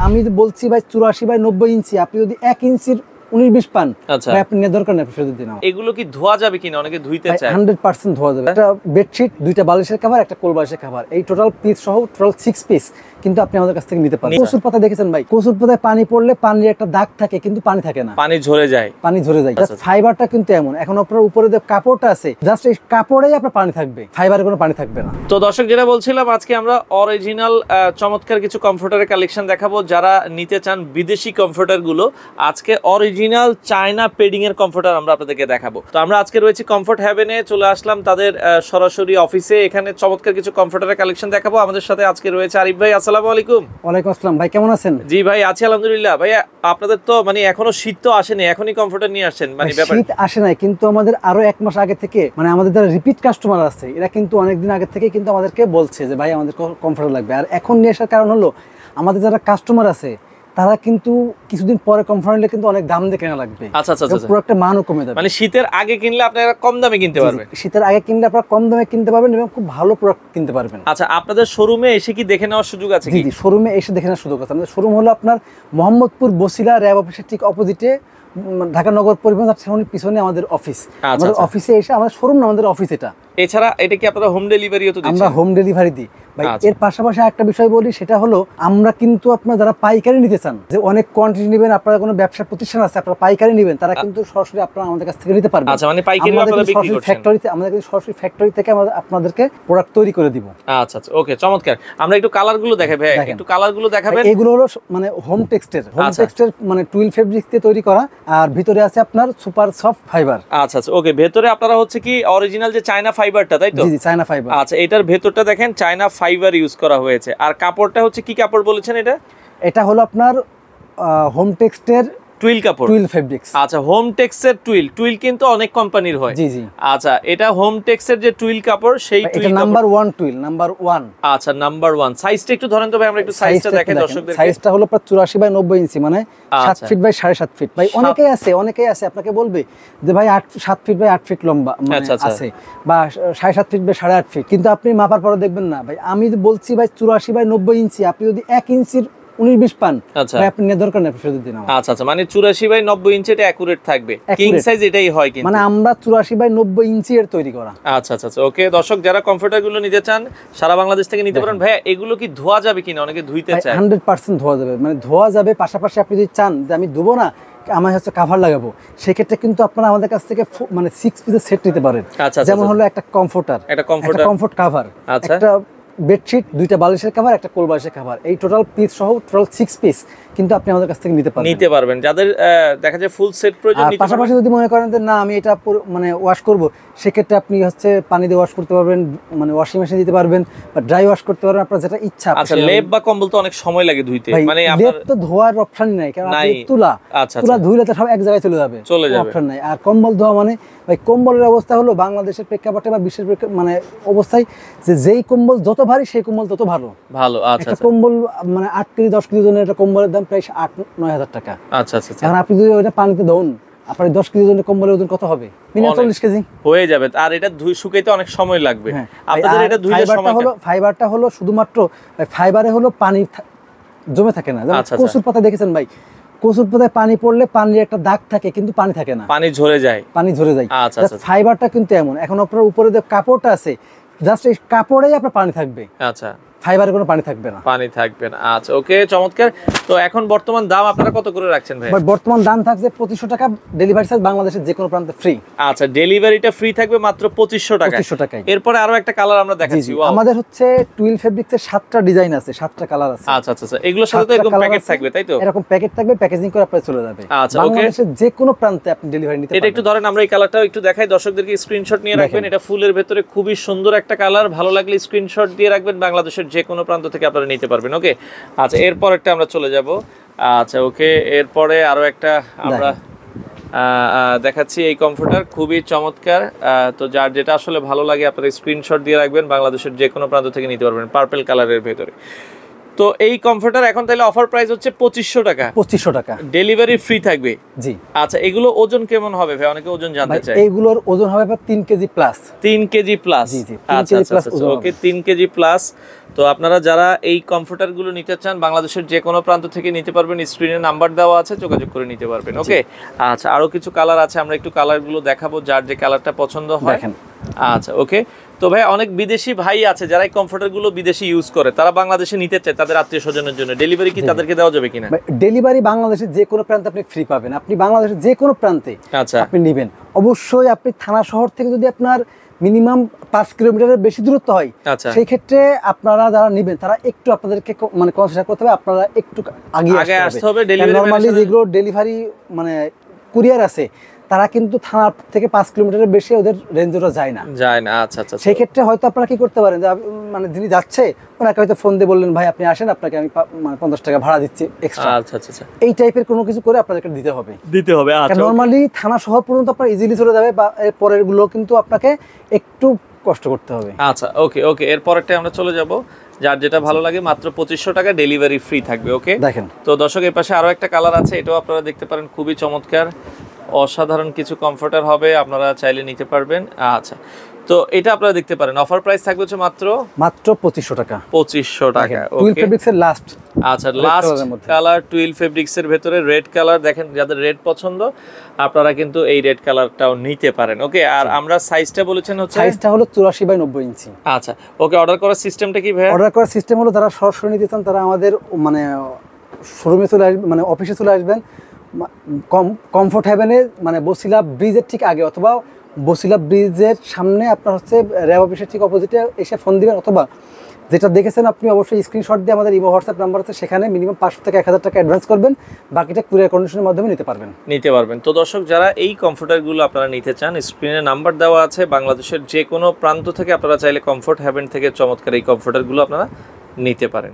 আমি বলছি ভাই 84 বাই 90 ইঞ্চি, আপনি যদি 1 ইঞ্চির 19-20 পান ভাই আপনি নেওয়ার দরকার নেই, আপনি ফেরত দিন। এগুলো কি ধোয়া যাবে কিনা? অনেকে ধুইতে চায়। 100% ধোয়া যাবে। একটা বেডশিট, 2টা বালিশের কভার, একটা কোল বালিশের কভার, এই টোটাল পিস সহ টোটাল 6 পিস কিন্তু আপনি আমাদের কাছ থেকে নিতে পারেন। কচুর পাতা দেখেছেন ভাই, কচুর পাতায় পানি পড়লে পানির একটা দাগ থাকে কিন্তু পানি থাকে না, পানি ঝরে যায়। পানি ঝরে যায়। ফাইবারটা কিন্তু এমন, এখন আপনার উপরে যে কাপড়টা আছে জাস্ট এই কাপড়েই আপনার পানি থাকবে, ফাইবারে কোনো পানি থাকবে না। তো দর্শক যেটা বলছিলাম, আজকে আমরা অরিজিনাল চমৎকার কিছু কমফোর্টারের কালেকশন দেখাবো। যারা নিতে চান বিদেশি কমফোর্টার গুলো, আজকে অরিজিনাল চায়না পেডিং এর কমফোর্টার আমরা আপনাদেরকে দেখাবো। তো আমরা আজকে রয়েছি কমফোর্ট হেভেনে, চলে আসলাম তাদের সরাসরি অফিসে। এখানে চমৎকার কিছু কমফোর্টারের কালেকশন দেখাবো। আমাদের সাথে আজকে রয়েছে আরিফ ভাই। আসসালামু আলাইকুম। ওয়ালাইকুম আসসালাম ভাই, কেমন আছেন? জি ভাই, আছি আলহামদুলিল্লাহ। ভাই আপনাদের তো মানে এখনো শীত তো আসেনি, এখনই কমফোর্টার নিয়ে আসছেন? মানে শীত আসে নাই, কিন্তু আমাদের আরো 1 মাস আগে থেকে মানে আমাদের যারা রিপিট কাস্টমার আছে এরা কিন্তু অনেকদিন আগে থেকে কিন্তু আমাদেরকে বলছে যে ভাই আমাদের কমফোর্টার লাগবে। আর এখন নিয়ে আসার কারণ হলো আমাদের যারা কাস্টমার আছে তারা কিন্তু কিছুদিন পরে কমফোর্টার নিলে কিন্তু অনেক দাম দিয়ে কেনা লাগবে। আচ্ছা আচ্ছা আচ্ছা, পুরো একটা মানও কমে যাবে। মানে শীতের আগে কিনলে আপনারা কম দামে কিনতে পারবেন। শীতের আগে কিনলে আপনারা কম দামে কিনতে পারবেন এবং খুব ভালো প্রোডাক্ট কিনতে পারবেন। আচ্ছা, আপনাদের শোরুমে এসে কি দেখে নেওয়ার সুযোগ আছে? জি জি, শোরুমে এসে দেখে নেওয়ার সুযোগ আছে। আমাদের শোরুম হলো আপনার মোহাম্মদপুর বসিলা র্যাব অফিসের ঠিক অপোজিটে, ঢাকা নগর পরিবহন পিছনে আমাদের অফিস। আমাদের অফিসে এসে, আমাদের শোরুম না, আমাদের অফিস এটা। এছাড়া এটা কি আপনারা হোম ডেলিভারিও তো দিচ্ছেন? আমরা হোম ডেলিভারি দিই ভাই। এর পাশাপাশি একটা বিষয় বলি, সেটা হলো আমরা কিন্তু আপনারা যারা পাইকারি নিতে চান, যে অনেক কোয়ান্টিটি নেবেন, আপনারা কোনো ব্যবসা প্রতিষ্ঠান আছে আপনারা পাইকারি নেবেন, তারা কিন্তু সরাসরি আপনারা আমাদের কাছ থেকে নিতে পারবেন। আচ্ছা, মানে পাইকারি আপনারা বিক্রি করছেন? ফ্যাক্টরিতে, আমাদের কিন্তু সরাসরি ফ্যাক্টরি থেকে আমরা আপনাদেরকে প্রোডাক্ট তৈরি করে দিব। আচ্ছা আচ্ছা, ওকে, চমৎকার। আমরা একটু কালারগুলো দেখাই ভাই, একটু কালারগুলো দেখাবেন। এগুলো হলো মানে হোম টেক্সটের মানে টুইল ফেব্রিক দিয়ে তৈরি করা, আর ভিতরে আছে আপনার সুপার সফট ফাইবার। আচ্ছা আচ্ছা, ওকে। ভেতরে আপনারা হচ্ছে কি অরিজিনাল যে চায়না ফাইবারটা, তাই তো? জি জি, চায়না ফাইবার। আচ্ছা, এটার ভেতরটা দেখেন চায়না ফাইবার ইউজ করা হয়েছে। আর কাপড়টা হচ্ছে কি কাপড় বলেছেন এটা? এটা হলো আপনার হোম টেক্সটের টুইল কাপড়, টুইল ফেব্রিক্স। আচ্ছা, হোম টেক্সের টুইল কিন্তু অনেক কোম্পানির হয়। জি জি। আচ্ছা, এটা হোম টেক্সের যে টুইল কাপড়, সেই টুইল নাম্বার 1 টুইল, নাম্বার 1। আচ্ছা, নাম্বার 1। সাইজটা একটু ধরেন তো ভাই, আমরা একটু সাইজটা দেখাই দর্শকদের। সাইজটা হলো 84 বাই 90 ইঞ্চি, মানে 7 ফিট বাই 7.5 ফিট। ভাই অনেকেই আছে আপনাকে বলবে যে ভাই 7 ফিট বাই 8 ফিট লম্বা মানে আছে, বা 7.5 ফিট বাই 8.5 ফিট, কিন্তু আপনি মাপার পরে দেখবেন না ভাই। আমি বলছি ভাই 84 বাই 90 ইঞ্চি, আপনি যদি 1 ইঞ্চির 19-20 পান ভাই আপনি নেওয়ার দরকার নেই, আপনি ফেরত দিন। আচ্ছা আচ্ছা, মানে 84 বাই 90 ইঞ্চি এটা একুরেট থাকবে, কিং সাইজ এটাই হয় কিন্তু, মানে আমরা 84 বাই 90 ইঞ্চি এর তৈরি করা। আচ্ছা আচ্ছা, ওকে। দর্শক যারা কমফোর্টার গুলো নিতে চান সারা বাংলাদেশ থেকে নিতে পারেন। ভাই এগুলো কি ধোয়া যাবে কিনা? অনেকে ধুইতে চায়। 100% ধোয়া যাবে, মানে ধোয়া যাবে। পাশাপাশি আপনি যদি চান যে আমি ধুবো না, আমার হচ্ছে কাভার লাগাবো, সেক্ষেত্রে কিন্তু আপনারা আমাদের কাছ থেকে মানে 6 পিসের সেট নিতে পারেন। যেমন হলো একটা কমফোর্টার, একটা কমফোর্ট কাভার, একটা বেডশিট, 2টা বালিশের কভার, একটা কোল বালিশের কভার, এই টোটাল পিস সহ টোটাল 6 পিস কিন্তু আপনি আমাদের কাছ থেকে নিতে পারবেন। যাদের দেখা যায় ফুল সেট প্রয়োজন, পাশাপাশি যদি মনে করেন যে না আমি এটা মানে ওয়াশ করব, সেক্ষেত্রে আপনি হচ্ছে পানি দিয়ে ওয়াশ করতে পারবেন, মানে ওয়াশিং মেশিন দিতে পারবেন, বা ড্রাই ওয়াশ করতে পারবেন, আপনার যেটা ইচ্ছা। আচ্ছা, লেপ বা কম্বল তো অনেক সময় লাগে ধুইতে, মানে লেপ তো ধোয়ার অপশন নাই, কারণ তুলা ধুইলে তো সব এক জায়গায় চলে যাবে, অপশন নাই। আর কম্বল ধোয়া মানে ভাই, কম্বলের অবস্থা হলো বাংলাদেশের প্রেক্ষাপটে বা বিশ্বের মানে অবস্থায় যে যেই কম্বল যত ভারী সেই কম্বল তত ভালো। আচ্ছা, কম্বল মানে 8 কেজি 10 কেজি ওজনের একটা কম্বলের দাম প্রায় 8-9 হাজার টাকা। আচ্ছা আচ্ছা, এখন আপনি যদি ওটা পানিতে ধোন, আপনার 10 কেজি ওজনের কম্বলের ওজন কত হবে? মিনিমাম 40 কেজি হয়ে যাবে। আর এটা শুকাইতে অনেক সময় লাগবে। আপনাদের এটা ধুইলে সময় হলো, ফাইবারটা হলো শুধুমাত্র ফাইবারে হলো পানি জমে থাকে না। কচুর পাতা দেখেছেন ভাই, কচুর পাতায় পানি পড়লে পানির একটা দাগ থাকে কিন্তু পানি থাকে না, পানি ঝরে যায়। আচ্ছা, ফাইবারটা কিন্তু এমন, এখন আপনার উপরে যে কাপড়টা আছে জাস্ট এই কাপড়েই আপনার পানি থাকবে। আচ্ছা, ফাইবারে কোনো পানি থাকবে না। আচ্ছা, ওকে, চমৎকার। তো এখন বর্তমান দাম আপনারা কত করে রাখছেন ভাই? বর্তমান দাম থাকছে 2500 টাকা, ডেলিভারি চার্জ বাংলাদেশের যে কোনো প্রান্তে ফ্রি। আচ্ছা, ডেলিভারিটা ফ্রি থাকবে মাত্র 2500 টাকা। এরপরে আরো একটা কালার আমরা দেখাচ্ছি। আমাদের হচ্ছে টুইল ফেব্রিক্সের 7টা ডিজাইন আছে, 7টা কালার আছে। আচ্ছা আচ্ছা, এগুলোর সাথে তো এরকম প্যাকেজ থাকবে, তাই তো? এরকম প্যাকেট থাকবে, প্যাকেজিং করে আপনারা চলে যাবে। আচ্ছা, ওকে, বাংলাদেশের যে কোনো প্রান্তে আপনি ডেলিভারি নিতে পারবেন। এটা একটু ধরেন, আমরা এই কালারটাও একটু দেখাই, দর্শকদেরকে স্ক্রিনশট নিয়ে রাখবেন। এটা ফুলের ভেতরে খুবই সুন্দর একটা কালার, ভালো লাগলে স্ক্রিনশট দিয়ে রাখবেন, বাংলাদেশের যে কোনো প্রান্ত থেকে আপনারা নিতে পারবেন। ওকে, আচ্ছা, এরপর একটা আমরা চলে যাব। আচ্ছা, ওকে, এরপরে আরো একটা আমরা দেখাচ্ছি। এই কমফোর্টার খুবই চমৎকার। তো যার যেটা আসলে ভালো লাগে আপনারা স্ক্রিনশট দিয়ে রাখবেন, বাংলাদেশের যে কোনো প্রান্ত থেকে নিতে পারবেন, পার্পল কালারের ভেতরে। তো এই কমফোর্টার এখন তাহলে অফার প্রাইস হচ্ছে 2500 টাকা। 2500 টাকা, ডেলিভারি ফ্রি থাকবে। জি। আচ্ছা, এগুলো ওজন কেমন হবে ভাই? অনেকে ওজন জানতে চায়। এইগুলোর ওজন হবে 3 কেজি প্লাস। 3 কেজি প্লাস, জি জি, 3 কেজি প্লাস ওকে, 3 কেজি প্লাস। তো আপনারা যারা এই কমফোর্টার গুলো নিতে চান বাংলাদেশের যে কোনো প্রান্ত থেকে নিতে পারবেন, স্ক্রিনে নাম্বার দেওয়া আছে, যোগাযোগ করে নিতে পারবেন। ওকে, আচ্ছা, আরো কিছু কালার আছে, আমরা একটু কালার গুলো দেখাবো, যার যে কালারটা পছন্দ হয় দেখেন। আচ্ছা, ওকে। তো ভাই অনেক বিদেশি ভাই আছে যারা এই কমফোর্টার গুলো বিদেশি ইউজ করে, তারা বাংলাদেশে নিতে চায় তাদের আত্মীয় স্বজনের জন্য, ডেলিভারি কি তাদেরকে দেওয়া যাবে কিনা? ডেলিভারি বাংলাদেশের যে কোনো প্রান্তে আপনি ফ্রি পাবেন। আপনি বাংলাদেশের যে কোনো প্রান্তে আপনি নেবেন, অবশ্যই আপনি থানা শহর থেকে যদি আপনার মিনিমাম 5 কিলোমিটারের বেশি দূরত্ব হয়, সেই ক্ষেত্রে আপনারা যারা নেবেন তারা একটু আপনাদেরকে মানে কনসিডার করতে হবে, আপনারা একটু আগে আসতে হবে। নরমালি যেগুলো ডেলিভারি মানে কুরিয়ার আছে তারা কিন্তু থানা থেকে 5 কিলোমিটারের বেশি ওদের রেঞ্জটা যায় না। আচ্ছা আচ্ছা, সেই ক্ষেত্রে হয়তো আপনারা কি করতে পারেন, মানে যিনি যাচ্ছে ওনাকে হয়তো ফোন দিয়ে বললেন ভাই আপনি আসেন, আপনাকে আমি 50 টাকা ভাড়া দিচ্ছি এক্সট্রা। আচ্ছা আচ্ছা, এই টাইপের কোনো কিছু করে আপনাদেরকে দিতে হবে। আচ্ছা, নরমালি থানা শহর পর্যন্ত আপনার ইজিলি চলে যাবে, বা এর পরের গুলো কিন্তু আপনাকে একটু কষ্ট করতে হবে। আচ্ছা, ওকে ওকে, এর পরেরটা আমরা চলে যাব। যার যেটা ভালো লাগে, মাত্র 2500 টাকা, ডেলিভারি ফ্রি থাকবে। ওকে, দেখেন। তো দর্শক, এই পাশে আরো একটা কালার আছে, এটাও আপনারা দেখতে পারেন, খুবই চমৎকার, অসাধারণ কিছু কমফোর্টার হবে, আপনারা চাইলে নিতে পারবেন। আচ্ছা, তো এটা আপনারা দেখতে পারেন, অফার প্রাইস থাকবে হচ্ছে মাত্র 2500 টাকা। 2500 টাকা। টুইল ফেব্রিক্স এর লাস্ট। আচ্ছা, লাস্ট কালার টুইল ফেব্রিক্স এর ভেতরে রেড কালার, দেখেন যাদের রেড পছন্দ আপনারা কিন্তু এই রেড কালারটাও নিতে পারেন। ওকে, আর আমরা সাইজটা বলেছেন হচ্ছে, সাইজটা হলো 84 বাই 90 ইঞ্চি। আচ্ছা, ওকে। অর্ডার করার সিস্টেমটা কি ভাই? অর্ডার করার সিস্টেম হলো যারা সরাসরি নিতে চান তারা আমাদের মানে শোরুমে চলে আসবেন, মানে অফিসে চলে আসবেন, কমফোর্ট হেভেনে মানে বসিলা ব্রিজের ঠিক আগে, অথবা বসিলা ব্রিজের সামনে আপনার হচ্ছে র্যাব অফিসের ঠিক অপোজিটে এসে ফোন দিবেন, অথবা যেটা দেখেছেন আপনি অবশ্যই স্ক্রিনশট দিয়ে আমাদের ইমো হোয়াটসঅ্যাপ নাম্বার আছে, সেখানে মিনিমাম 500 থেকে 1000 টাকা অ্যাডভান্স করবেন, বাকিটা কুরিয়ার কন্ডিশনের মাধ্যমে নিতে পারবেন। তো দর্শক, যারা এই কমফোর্টারগুলো আপনারা নিতে চান, স্ক্রিনে নাম্বার দেওয়া আছে, বাংলাদেশের যে কোনো প্রান্ত থেকে আপনারা চাইলে কমফোর্ট হেভেন থেকে চমৎকার এই কমফোর্টারগুলো আপনারা নিতে পারেন।